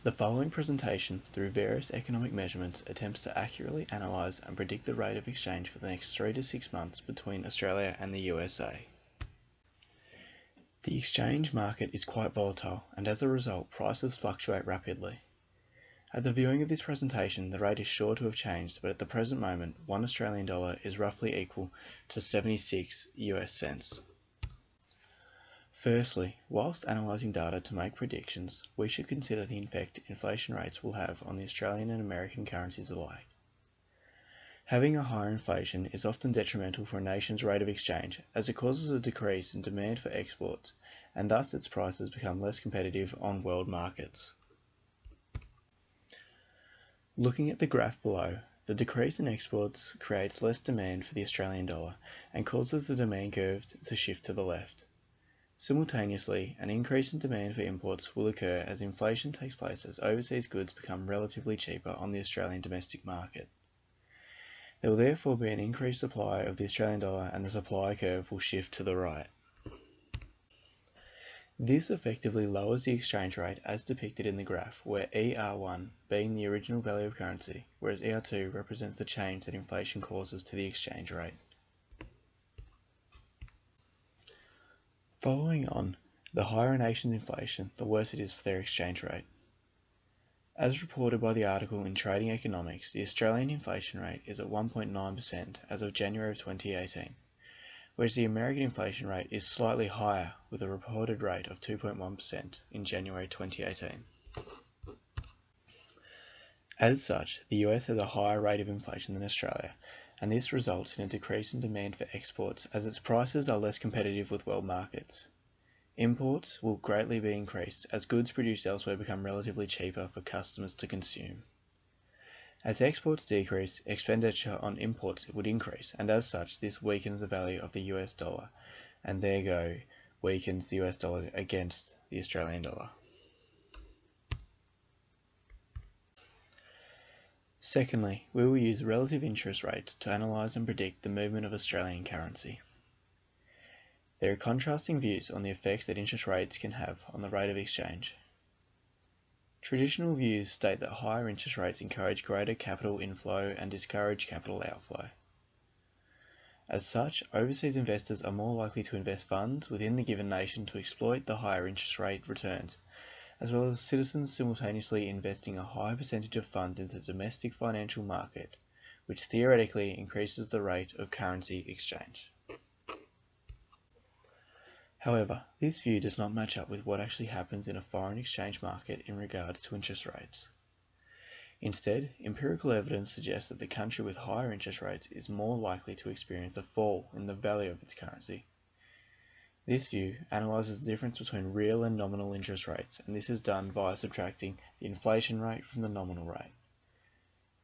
The following presentation, through various economic measurements, attempts to accurately analyse and predict the rate of exchange for the next 3 to 6 months between Australia and the USA. The exchange market is quite volatile, and as a result, prices fluctuate rapidly. At the viewing of this presentation, the rate is sure to have changed, but at the present moment, $1 Australian is roughly equal to 76 US cents. Firstly, whilst analysing data to make predictions, we should consider the effect inflation rates will have on the Australian and American currencies alike. Having a higher inflation is often detrimental for a nation's rate of exchange, as it causes a decrease in demand for exports, and thus its prices become less competitive on world markets. Looking at the graph below, the decrease in exports creates less demand for the Australian dollar and causes the demand curve to shift to the left. Simultaneously, an increase in demand for imports will occur as inflation takes place as overseas goods become relatively cheaper on the Australian domestic market. There will therefore be an increased supply of the Australian dollar and the supply curve will shift to the right. This effectively lowers the exchange rate as depicted in the graph, where ER1 being the original value of currency, whereas ER2 represents the change that inflation causes to the exchange rate. Following on, the higher a nation's inflation, the worse it is for their exchange rate. As reported by the article in Trading Economics, the Australian inflation rate is at 1.9% as of January of 2018, whereas the American inflation rate is slightly higher with a reported rate of 2.1% in January 2018. As such, the US has a higher rate of inflation than Australia, and this results in a decrease in demand for exports as its prices are less competitive with world markets. Imports will greatly be increased as goods produced elsewhere become relatively cheaper for customers to consume. As exports decrease, expenditure on imports would increase, and as such this weakens the value of the US dollar, and therefore weakens the US dollar against the Australian dollar. Secondly, we will use relative interest rates to analyse and predict the movement of Australian currency. There are contrasting views on the effects that interest rates can have on the rate of exchange. Traditional views state that higher interest rates encourage greater capital inflow and discourage capital outflow. As such, overseas investors are more likely to invest funds within the given nation to exploit the higher interest rate returns, as well as citizens simultaneously investing a higher percentage of funds into the domestic financial market, which theoretically increases the rate of currency exchange. However, this view does not match up with what actually happens in a foreign exchange market in regards to interest rates. Instead, empirical evidence suggests that the country with higher interest rates is more likely to experience a fall in the value of its currency. This view analyses the difference between real and nominal interest rates, and this is done via subtracting the inflation rate from the nominal rate.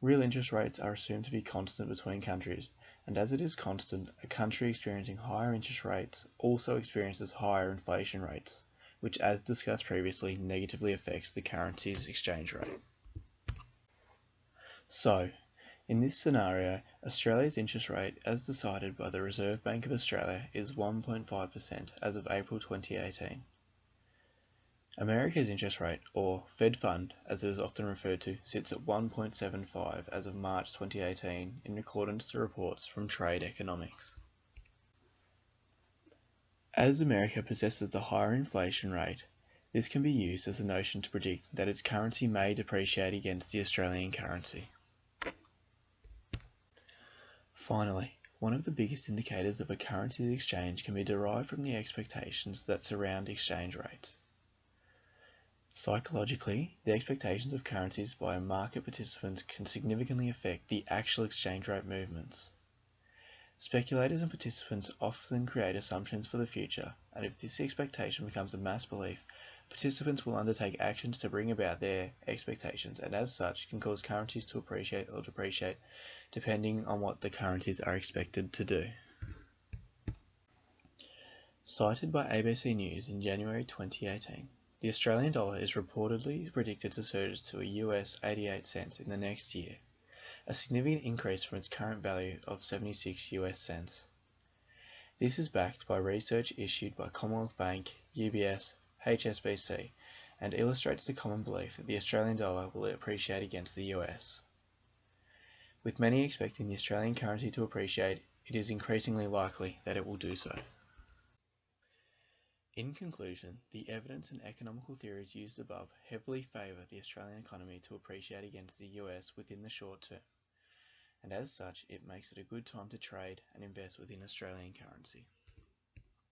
Real interest rates are assumed to be constant between countries, and as it is constant, a country experiencing higher interest rates also experiences higher inflation rates, which, as discussed previously, negatively affects the currency's exchange rate. So, in this scenario, Australia's interest rate, as decided by the Reserve Bank of Australia, is 1.5% as of April 2018. America's interest rate, or Fed Fund as it is often referred to, sits at 1.75 as of March 2018 in accordance to reports from Trade Economics. As America possesses the higher inflation rate, this can be used as a notion to predict that its currency may depreciate against the Australian currency. Finally, one of the biggest indicators of a currency's exchange can be derived from the expectations that surround exchange rates. Psychologically, the expectations of currencies by market participants can significantly affect the actual exchange rate movements. Speculators and participants often create assumptions for the future, and if this expectation becomes a mass belief, participants will undertake actions to bring about their expectations, and as such can cause currencies to appreciate or depreciate depending on what the currencies are expected to do. Cited by ABC News in January 2018, the Australian dollar is reportedly predicted to surge to a US 88 cents in the next year, a significant increase from its current value of 76 US cents. This is backed by research issued by Commonwealth Bank, UBS, HSBC, and illustrates the common belief that the Australian dollar will appreciate against the US. With many expecting the Australian currency to appreciate, it is increasingly likely that it will do so. In conclusion, the evidence and economical theories used above heavily favour the Australian economy to appreciate against the US within the short term, and as such it makes it a good time to trade and invest within Australian currency.